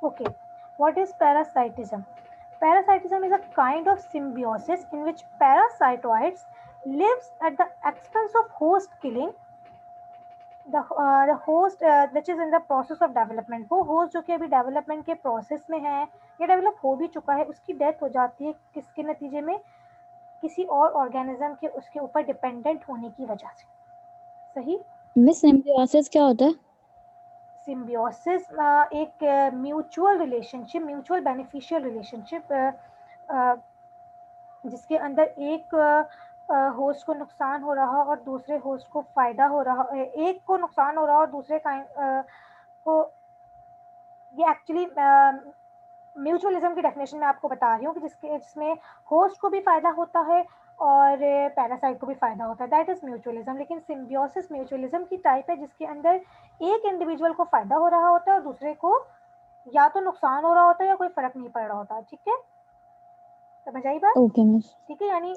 Okay, what is parasitism? Parasitism is a kind of symbiosis in which parasitoids lives at the expense of host, killing the host which is in the process of development. वो host जो कि अभी development के process में है या develop हो भी चुका है, उसकी death हो जाती है किसके नतीजे में? किसी और organism के उसके ऊपर dependent होने की वजह से। सही? मिस सिम्बियोसिस क्या होता है? सिम्बियोसिस एक mutual relationship, mutual beneficial relationship जिसके अंदर एक होस्ट को नुकसान हो रहा और दूसरे होस्ट को फायदा हो रहा, एक को नुकसान हो रहा और दूसरे को, ये एक्चुअली म्यूचुअलिज्म की डेफिनेशन मैं आपको बता रही हूँ कि जिसमें होस्ट को भी फायदा होता है और पैरासाइट को भी फायदा होता है, दैट इज म्यूचुअलिज्म। लेकिन सिम्बियोसिस म्यूचुअलिज्म की टाइप है जिसके अंदर एक इंडिविजुअल को फायदा हो रहा होता है और दूसरे को या तो नुकसान हो रहा होता है या कोई फर्क नहीं पड़ रहा होता। ठीक है, समझ आई बात? Okay miss. ठीक है, यानी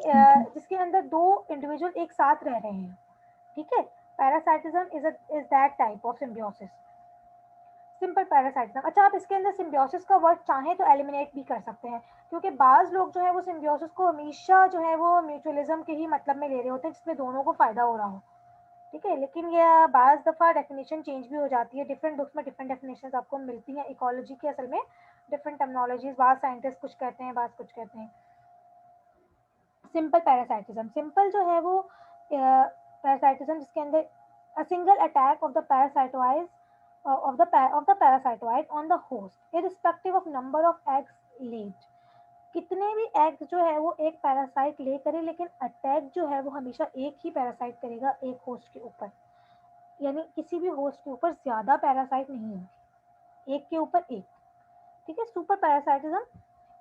जिसके अंदर दो इंडिविजुअल एक साथ रह रहे हैं। ठीक है, parasitism is that type of symbiosis, simple parasitism. अच्छा, आप इसके अंदर सिम्बियोसिस का वर्ड चाहें तो एलिमिनेट भी कर सकते हैं, क्योंकि बाज लोग जो है वो सिम्बियोसिस को हमेशा जो है वो म्यूचुअलिज्म के ही मतलब में ले रहे होते हैं जिसमें दोनों को फायदा हो रहा हो। ठीक है, लेकिन ये बाज दफ़ा डेफिनेशन चेंज भी हो जाती है, डिफरेंट बुक्स में डिफरेंट डेफिनेशन आपको मिलती हैं। इकोलॉजी की असल में डिफरेंट टर्मिनोलॉजीज, बाद साइंटिस्ट कुछ कहते हैं, बाद कुछ कहते हैं। सिंपल पैरासाइटिज्म, सिंपल जो है वो पैरासाइटिज्म जिसके अंदर a single attack of the parasitoid of the parasitoid on the host irrespective of number of eggs laid। कितने भी एग्स जो है वो एक पैरासाइट ले करे, लेकिन अटैक जो है वो हमेशा एक ही पैरासाइट करेगा एक होस्ट के ऊपर, यानी किसी भी होस्ट के ऊपर ज्यादा पैरासाइट नहीं होंगे, एक के ऊपर एक। ठीक है, super parasitism,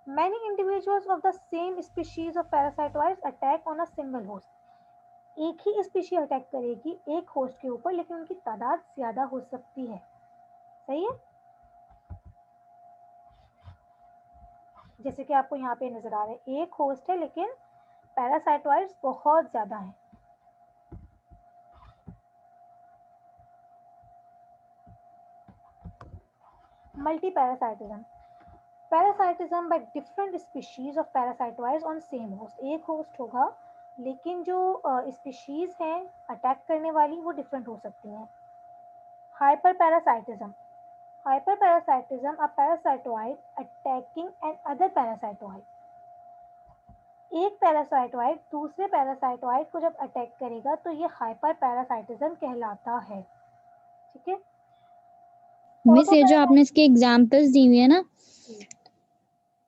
many individuals of the same species of parasitoids attack on a single host। एक ही स्पीशी अटैक करेगी एक होस्ट के ऊपर, लेकिन उनकी तादाद ज्यादा हो सकती है। सही है, जैसे कि आपको यहाँ पे नजर आ रहा है, एक होस्ट है लेकिन पैरासाइटोइड्स बहुत ज्यादा है। Multi parasitism, parasitism by different species of parasitoids on same host. एक होस्ट होगा लेकिन जो स्पीशीज हैं अटैक करने वाली वो डिफरेंट हो सकती हैं। Hyper parasitism, hyperparasitism a parasitoid attacking an other parasitoid। एक पैरासाइटोइड दूसरे पैरासाइटोइड को जब अटैक करेगा तो ये हाइपर पैरासाइटिज्म कहलाता है। ठीक है, मिस ये जो आपने इसके एग्जांपल्स दी हुई है ना,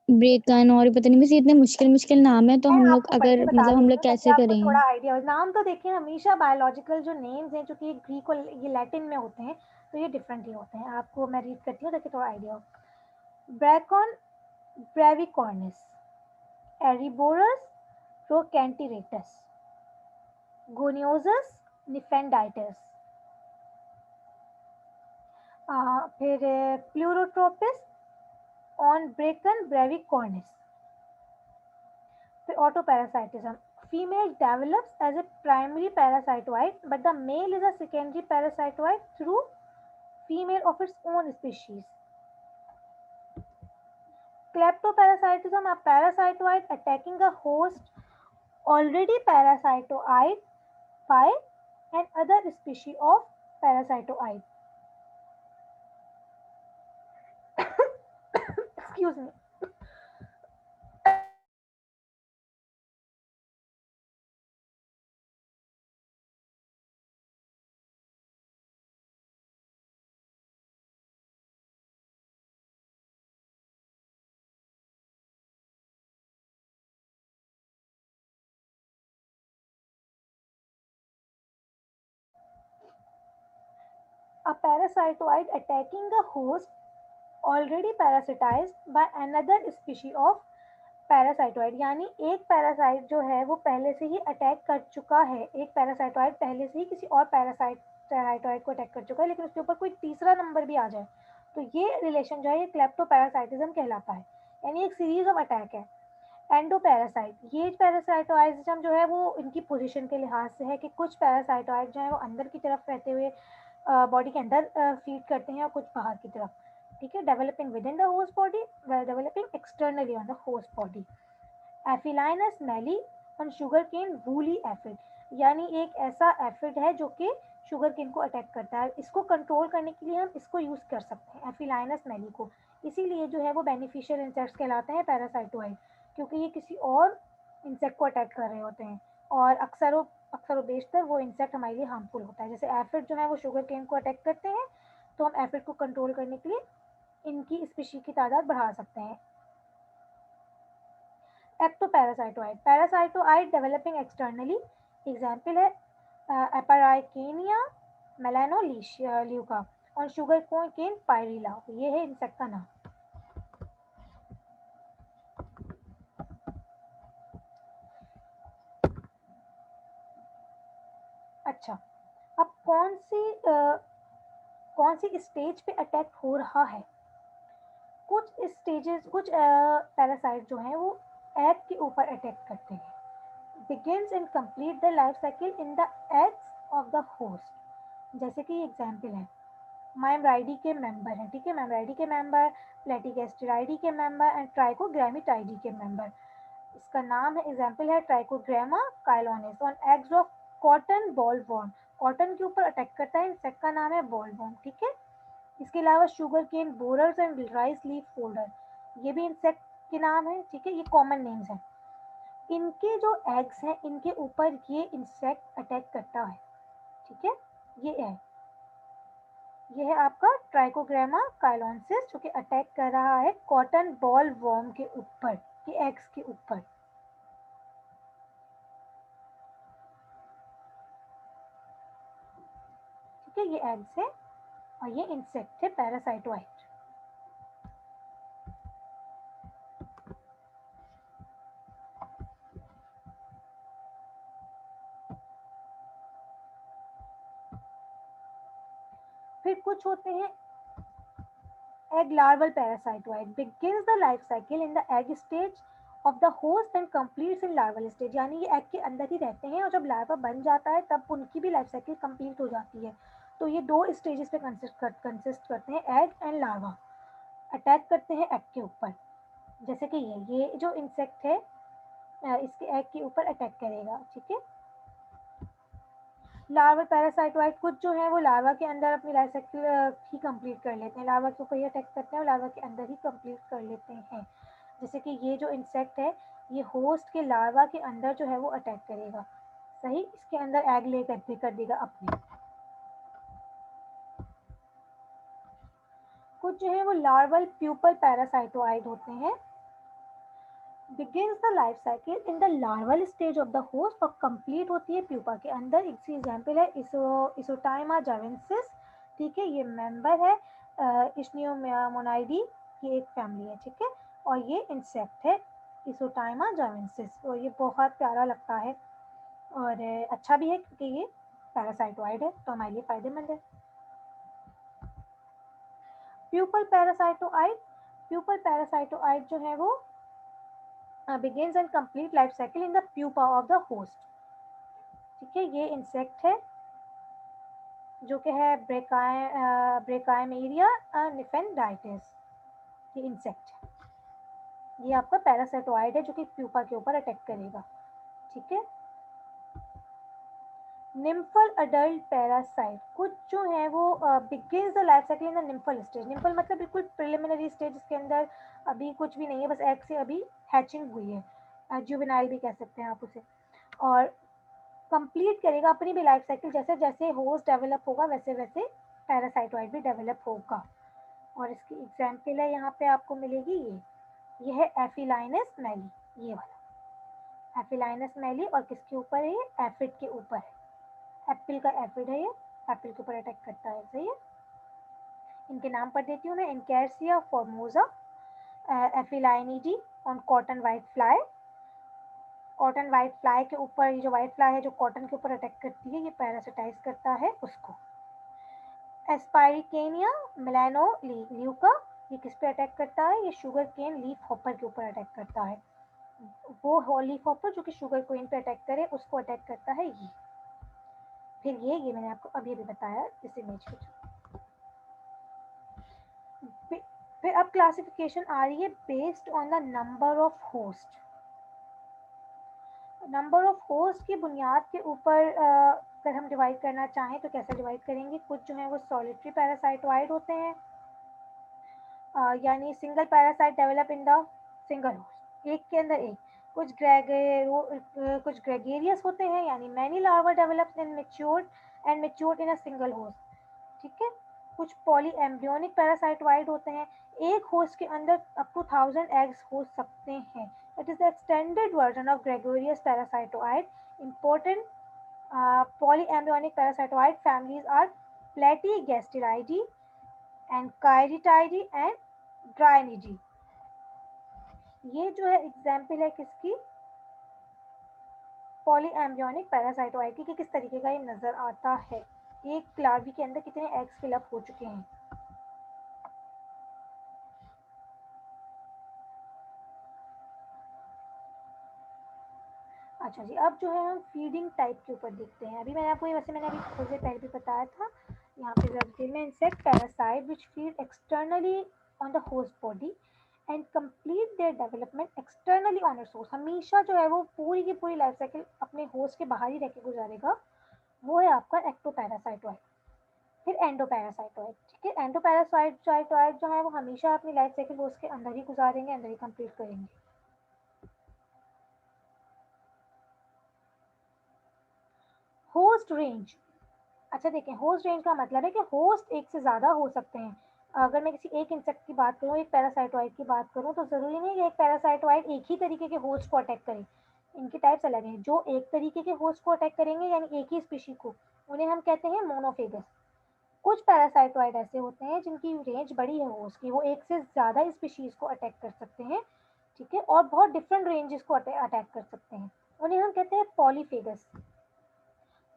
ब्रेकन और पता नहीं मिस, ये इतने मुश्किल मुश्किल नाम है, तो हम लोग अगर मतलब हम लोग कैसे करेंगे? थोड़ा आइडिया नाम तो देखिए, हमेशा बायोलॉजिकल जो नेम्स हैं, चूंकि ग्रीक और ये लैटिन में होते हैं तो ये डिफरेंट ही होते हैं। आपको मैं रीड करती हूँ ताकि थोड़ा आइडिया हो। ब्रैकॉन ब्रेविकॉर्निस, एरिबोरस प्रोकैंटिरेटस, गोनियोजस निफेंडाइटस, फिर प्लूरोट्रोपिस ऑन ब्रेकन ब्रेविकॉर्निस। फिर ऑटोपैरासाइटिज्म, female develops as a primary parasitoid but the male is a secondary parasitoid through female of its own species। Kleptoparasitism, a parasitoid attacking a host already parasitoid by another species of parasitoid। Excuse me। A parasitoid attacking a host already parasitized by another species of पैरासाइटोइड, यानी एक parasite जो है वो पहले से ही attack कर चुका है, एक पैरासाइटोइड पहले से ही किसी और पैरासाइटोइड को अटैक कर चुका है, लेकिन उसके ऊपर कोई तीसरा नंबर भी आ जाए तो ये रिलेशन जो है ये क्लेप्टोपैरासाइटिज्म कहलाता है, यानी एक सीरीज ऑफ अटैक है। एंडोपैरासाइट, ये पैरासाइटोइज्म जो है वो इनकी पोजीशन के लिहाज से है कि कुछ पैरासाइटोइड जो है वो अंदर की तरफ रहते हुए बॉडी के अंदर फीड करते हैं और कुछ बाहर की तरफ। ठीक है, developing within the host body, developing externally on the host body. Aphelinus mali on sugar cane woolly aphid, यानी एक ऐसा एफिड है जो कि शुगर केन को अटैक करता है। इसको कंट्रोल करने के लिए हम इसको यूज कर सकते हैं, एफिलाइनस मेली को। इसीलिए जो है वो बेनिफिशियल इंसेक्ट्स कहलाते हैं पैरासाइटोइड, क्योंकि ये किसी और इंसेक्ट को अटैक कर रहे होते हैं, और अक्सर बेशतर वो इंसेक्ट हमारे लिए हार्मफुल होता है। जैसे एफिड जो है वो शुगर केन को अटैक करते हैं, तो हम एफिड को कंट्रोल करने के लिए इनकी स्पीशीज की तादाद बढ़ा सकते हैं। एक्टोपैरासाइटोइड, पैरासाइटोइड डेवलपिंग एक्सटर्नली, एग्जाम्पल है एपाराइकेनिया मेलानोल्यूका और शुगर केन पायरिला। ये है इंसेक्ट का नाम। अच्छा, अब कौन सी स्टेज पे अटैक हो रहा है? कुछ स्टेजेस, कुछ पैरासाइट जो हैं वो एग के ऊपर अटैक करते हैं। begins and complete the life cycle in the eggs of the host। जैसे कि एग्जाम्पल है, माइमराइडी के मेंबर हैं, ठीक है, माइमराइडी के मेंबर, प्लेटिगेस्टेराइडी के मेंबर एंड ट्राइकोग्रामिटाइडी के मेंबर। इसका नाम है, एग्जाम्पल है Trichogramma chilonis on eggs of cotton bollworm. Cotton के ऊपर अटैक करता है, इंसेक्ट का नाम है बॉलवॉर्म, ठीक है। इसके अलावा sugar cane borers and rice leaf folder, ये भी इंसेक्ट के नाम है, ठीक है, ये कॉमन नेम्स हैं। इनके जो एग्स हैं इनके ऊपर ये इंसेक्ट अटैक करता है, ठीक है। ये है आपका ट्राइकोग्रामा काइलोन्सिस जो कि अटैक कर रहा है कॉटन बॉल वॉर्म के ऊपर, के एग्स के ऊपर। ठीक है, ये एग्स है और ये इंसेक्ट है पैरासाइटोइड। फिर कुछ होते हैं egg larval parasitoid, begins the life cycle in the egg stage of the host and completes in larval stage। यानी ये एग के अंदर ही रहते हैं और जब लार्वा बन जाता है तब उनकी भी लाइफ साइकिल कंप्लीट हो जाती है। तो ये दो स्टेजेस पे कंसिस्ट करते हैं, एग एंड लार्वा। अटैक करते हैं एग के ऊपर, जैसे कि ये जो इंसेक्ट है इसके एग के ऊपर अटैक करेगा, ठीक है। लार्वा पैरासाइटोइड कुछ जो है वो लार्वा के अंदर अपनी लाइफ साइकिल ही कंप्लीट कर लेते हैं, लार्वा के ऊपर ही अटैक करते हैं और लार्वा के अंदर ही कंप्लीट कर लेते हैं। जैसे कि ये जो इंसेक्ट है ये होस्ट के लार्वा के अंदर जो है वो अटैक करेगा, सही, इसके अंदर एग ले कर देगा अपने। कुछ जो है वो लार्वल प्यूपल पैरासाइटोइड होते हैं, begins the life cycle in the larval stage of the host और complete होती है प्यूपा के अंदर। इसकी एग्जाम्पल है इसोटाइमा जावेंसिस, ठीक है, ये मेंबर है इश्नियोमोनाइडी की एक फैमिली है, ठीक है, और ये इंसेक्ट है इसोटाइमा जावेंसिस। और ये बहुत प्यारा लगता है और अच्छा भी है क्योंकि ये पैरासाइटोइड है तो हमारे लिए फायदेमंद है। प्यूपल पैरासाइटोइड जो है वो begins and complete life cycle in the pupa of the host। ठीक है, ये इंसेक्ट है जो कि है ब्रेकाइमेरिया निफेंडाइटिस, ये इंसेक्ट है। ये आपका पैरासाइटोइड है जो कि प्यूपा के ऊपर अटैक करेगा, ठीक है। निम्फल अडल्ट पैरासाइट कुछ जो है वो begins the life cycle in the nymphal stage. Nymphal मतलब बिल्कुल प्रिलिमिनरी स्टेज, इसके अंदर अभी कुछ भी नहीं है, बस एग से अभी हैचिंग हुई है, जुवेनाइल भी कह सकते हैं आप उसे। और कंप्लीट करेगा अपनी भी लाइफ साइकिल, जैसे जैसे होस्ट डेवलप होगा वैसे वैसे पैरासाइटोइड भी डेवलप होगा। और इसकी एग्जाम्पल है यहाँ पे आपको मिलेगी ये है एफिलाइनस मैली, ये वाला एफिलाइनस मैली। और किसके ऊपर है ये? एफिड के ऊपर है, एप्पल का एफिड है ये, एप्पल के ऊपर अटैक करता है, सही है। इनके नाम पढ़ देती हूँ मैं, Encarsia formosa, Aphelinidae on cotton white fly. Cotton white fly के ऊपर, ये जो वाइट फ्लाई है जो कॉटन के ऊपर अटैक करती है, ये पैरासिटाइज करता है उसको। एस्पाइरिकेनिया मेलानोल्यूका, ये किस पे अटैक करता है? ये शुगर केन लीफ हॉपर के ऊपर अटैक करता है। वो लीफ हॉपर जो कि शुगर केन पे अटैक करे उसको अटैक करता है ये। फिर ये मैंने आपको अभी अभी बताया इस इमेज के थ्रू। अब क्लासिफिकेशन आ रही है based on the number of host. Number of host की बुनियाद के ऊपर अगर हम डिवाइड करना चाहें तो कैसे डिवाइड करेंगे? कुछ जो है वो सॉलिटरी पैरासाइटोइड होते हैं, यानी single parasite develop in the single host, एक के अंदर एक। कुछ ग्रेगेरियस होते हैं, यानी many larva develops in matured in a single host, ठीक है। कुछ पॉली एम्ब्रियोनिक पैरासाइटोइड होते हैं, एक होस्ट के अंदर अप टू 1000 एग्स हो सकते हैं। It is the extended version of gregarious parasitoid. Important polyembryonic parasitoid families are Platygastiridae and Chiritidae and Dryinidae। ये जो है एग्जाम्पल है किसकी? पॉलीएम्ब्रियोनिक पैरासाइटोइड की, कि किस तरीके का ये नजर आता है। एक लार्वी के अंदर कितने एग्स फिलअप हो चुके हैं। अच्छा जी, अब जो है हम फीडिंग टाइप के ऊपर देखते हैं। अभी मैंने आपको वैसे मैंने अभी थोड़ी देर पहले भी बताया था, यहाँ पे जरा डिटेल में। Insect parasite which feed externally on the host body and complete their development externally on source. हमेशा जो है वो पूरी की पूरी लाइफ साइकिल अपने होस्ट के बाहर ही रह के गुजारेगा, वो है आपका एक्टोपैरासाइटोइड। फिर एंडोपैरासाइटोइड, ठीक है। एंडोपैरासाइटोइड जो है वो हमेशा अपनी लाइफ साइकिल होस्ट के अंदर ही गुजारेंगे, अंदर ही कंप्लीट करेंगे। होस्ट रेंज, अच्छा देखें, होस्ट रेंज का मतलब है कि होस्ट एक से ज़्यादा हो सकते हैं। अगर मैं किसी एक इंसेक्ट की बात करूँ, एक पैरासाइटोइड की बात करूँ, तो ज़रूरी नहीं है एक पैरासाइटोइड एक ही तरीके के होस्ट को अटैक करे। इनकी टाइप्स अलग हैं। जो एक तरीके के होस्ट को अटैक करेंगे, यानी एक ही स्पीशी को, उन्हें हम कहते हैं मोनोफेगस। कुछ पैरासाइटोइड ऐसे होते हैं जिनकी रेंज बड़ी है होस्ट की, वो एक से ज़्यादा स्पीशीज को अटैक कर सकते हैं, ठीक है, और बहुत डिफरेंट रेंजेस को अटैक कर सकते हैं, उन्हें हम कहते हैं पॉलीफेगस।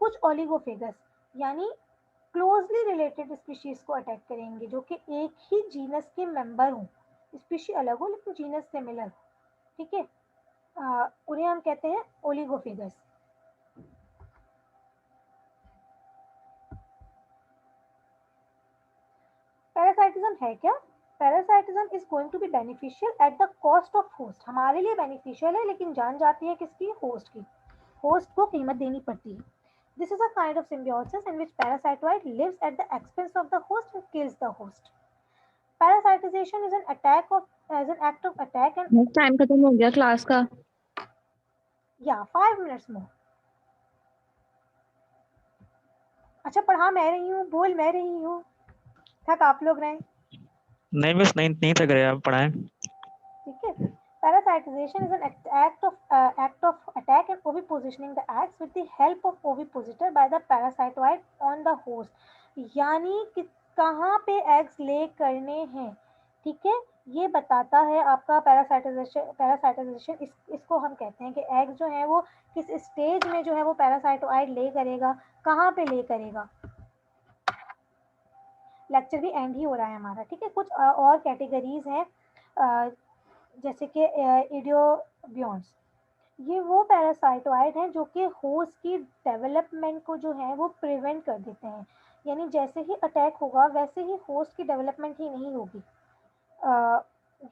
कुछ ओलिगोफेगस, यानी क्लोजली रिलेटेड स्पीशीज को अटैक करेंगे, जो कि एक ही जीनस के मेंबर हों, स्पीशी अलग हो लेकिन जीनस सिमिलर हो, ठीक है। उन्हें हम कहते हैं ओलिगोफेगस। पैरासाइटिज्म है क्या? Parasitism is going to be beneficial at the cost of host. हमारे लिए बेनिफिशियल है, लेकिन जान जाती है किसकी? होस्ट की। होस्ट को कीमत देनी पड़ती है। This is a kind of symbiosis in which parasitoid lives at the expense of the host and kills the host. Parasitization is an act of attack and time खत्म हो गया क्लास का। yeah, 5 minutes more. अच्छा, पढ़ा मैं रही हूँ, बोल मैं रही हूँ, थक आप लोग रहे। नहीं मिस, नहीं थक रहे, आप पढ़ाएं। ठीक है। Parasitization is an act of attack and ovipositioning the eggs with the help of ovipositor by the parasitoid on the host. यानी कि कहाँ पे एग्स ले करने हैं, ठीक है, ये बताता है आपका पैरासाइटाइजेशन। इसको हम कहते हैं कि एग्स जो है वो किस स्टेज में जो है वो पैरासाइटोइड ले करेगा, कहाँ पे ले करेगा। लेक्चर भी एंड ही हो रहा है हमारा, ठीक है। कुछ और कैटेगरीज हैं, जैसे कि इडियोबियंस। ये वो पैरासाइटोइड हैं जो कि होस्ट की डेवलपमेंट को जो है वो प्रिवेंट कर देते हैं, यानी जैसे ही अटैक होगा वैसे ही होस्ट की डेवलपमेंट ही नहीं होगी।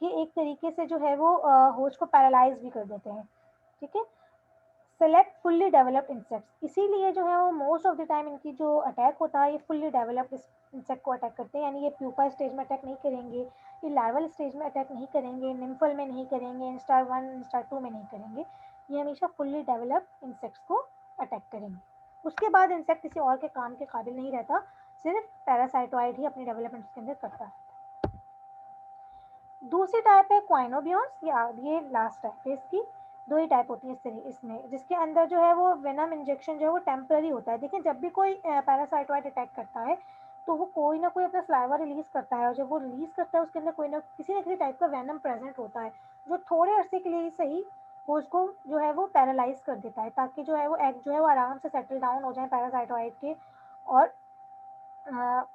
ये एक तरीके से जो है वो होस्ट को पैरालाइज भी कर देते हैं, ठीक है। सेलेक्ट फुल्ली डेवलप्ड इंसेक्ट्स, इसीलिए जो है वो मोस्ट ऑफ द टाइम इनकी जो अटैक होता है ये फुल्ली डेवलप्ड इंसेक्ट को अटैक करते हैं, यानी ये प्यूपा स्टेज में अटैक नहीं करेंगे, ये लार्वल स्टेज में अटैक नहीं करेंगे, निम्फल में नहीं करेंगे, इंस्टार 1 इंस्टार 2 में नहीं करेंगे, ये हमेशा फुल्ली डेवलप्ड इंसेक्ट्स को अटैक करेंगे। उसके बाद इंसेक्ट किसी और के काम के काबिल नहीं रहता, सिर्फ पैरासाइटोइड ही अपनी डेवलपमेंट उसके अंदर करता है। दूसरी टाइप है क्वाइनोबियंस, ये लास्ट टाइप है इसकी। दो ही टाइप होती है इसमें, जिसके अंदर जो है वो वेनम इंजेक्शन जो है वो टेम्पररी होता है। देखिए, जब भी कोई पैरासाइटोइड अटैक करता है तो वो कोई ना कोई अपना सलाइवा रिलीज करता है, और जब वो रिलीज करता है उसके अंदर कोई ना किसी टाइप का वेनम प्रेजेंट होता है, जो थोड़े अरसे के लिए ही सही वो उसको जो है वो पैरालाइज कर देता है, ताकि जो है वो एग जो है वो आराम से सेटल डाउन हो जाए पैरासाइटोइड के। और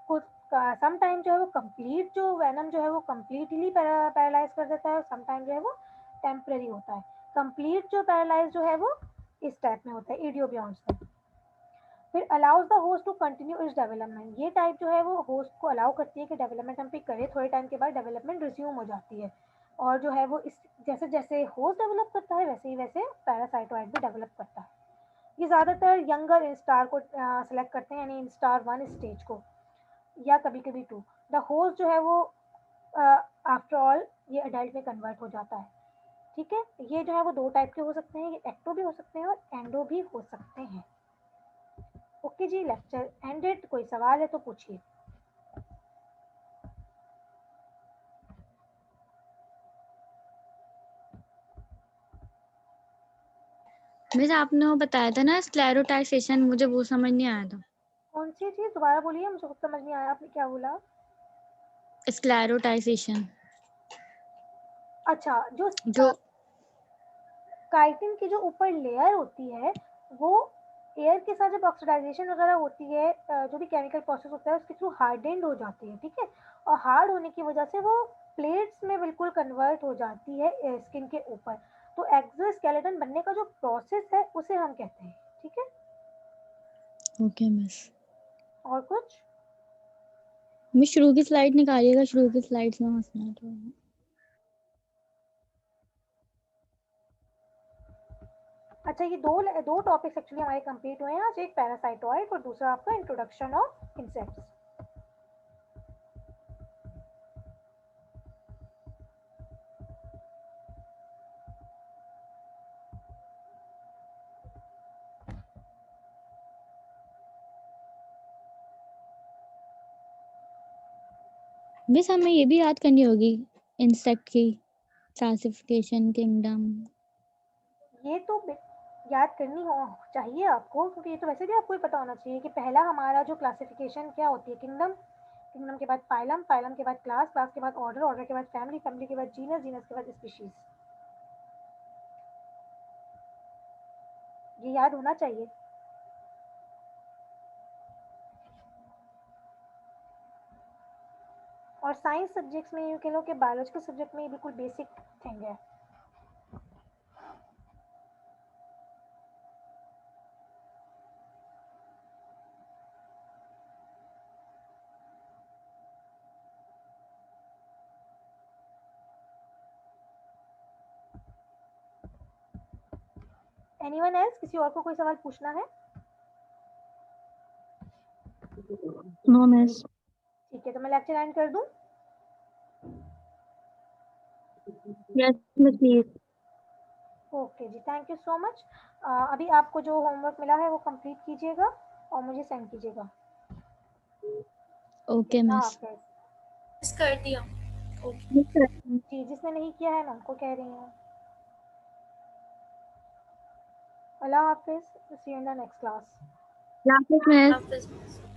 कुछ सम टाइम जो है वो कंप्लीट जो वेनम जो है वो कंप्लीटली पैरालाइज कर देता है, और सम टाइम जो है वो टेम्पररी होता है। कंप्लीट जो पैरालाइज जो है वो इस टाइप में होता है, इडियोबियंस में। फिर allows the host to continue its development, ये टाइप जो है वो होस्ट को अलाउ करती है कि डेवलपमेंट हम पे करे, थोड़े टाइम के बाद डेवलपमेंट रिज्यूम हो जाती है, और जो है वो इस जैसे जैसे होस्ट डेवलप करता है वैसे ही वैसे पैरासाइटोइड भी डेवलप करता है। ये ज़्यादातर यंगर इंस्टार को सिलेक्ट करते हैं, यानी इंस्टार 1 स्टेज को, या कभी कभी 2। द होस्ट जो है वो आफ्टर ऑल ये अडल्ट में कन्वर्ट हो जाता है। ठीक है, ये जो है वो दो टाइप के हो सकते हैं, ये एक्टो भी हो सकते हैं और एंडो भी हो सकते हैं। ओके जी, लेक्चर एंडेड। कोई सवाल है तो पूछिए। मिस आपने वो बताया था ना स्क्लेरोटाइजेशन, मुझे वो समझ नहीं आया था। कौन सी चीज दोबारा बोलिए, मुझे कुछ समझ नहीं आया, आपने क्या बोला? स्क्लेरोटाइजेशन अच्छा, जो जो काइटिन की जो ऊपर लेयर होती है वो एयर के साथ जब ऑक्सीडाइजेशन वगैरह होती है, जो भी केमिकल प्रोसेस होता है उसके थ्रू हार्डेंड हो जाती है। ठीक है, और हार्ड होने की वजह से वो प्लेट्स में बिल्कुल कन्वर्ट हो जाती है स्किन के ऊपर। तो एक्सोस्केलेटन बनने का जो प्रोसेस है उसे हम कहते हैं। ठीक है, ओके मिस। और कुछ? मिस शुरू की स्लाइड निकालिएगा, शुरू की स्लाइड्स में हंसना है तो। अच्छा, ये दो टॉपिक्स एक्चुअली हमारे कंप्लीट हुए हैं आज, एक पैरासाइटोइड और दूसरा आपका इंट्रोडक्शन ऑफ इंसेक्ट्स। मिस हमें ये भी याद करनी होगी इंसेक्ट की क्लासिफिकेशन, किंगडम। ये तो याद करनी हो चाहिए आपको, क्योंकि ये तो वैसे भी आपको ही पता होना चाहिए कि पहला हमारा जो क्लासिफिकेशन क्या होती है, किंगडम, किंगडम के बाद फाइलम, फाइलम के बाद क्लास, क्लास के बाद ऑर्डर, ऑर्डर के बाद फैमिली, फैमिली के बाद जीनस, जीनस के बाद स्पीशीज। ये याद होना चाहिए। और साइंस सब्जेक्ट्स में ये कह लो कि बायोलॉजिकल सब्जेक्ट में ये बिल्कुल बेसिक थिंग है। एनीवन एल्स, किसी और को कोई सवाल पूछना है? No miss. ठीक है, तो मैं लेक्चर एंड कर दूं? Yes miss please. ओके जी, थैंक यू सो मच। अभी आपको जो होमवर्क मिला है वो कंप्लीट कीजिएगा और मुझे सेंड कीजिएगा। ओके हाँ, मिस। फिर कर दिया। ओके। जी, जिसने नहीं किया है मैं उनको कह रही हूँ। अल्लाह हाफिज, see you in the next class. Miss. Hafiz.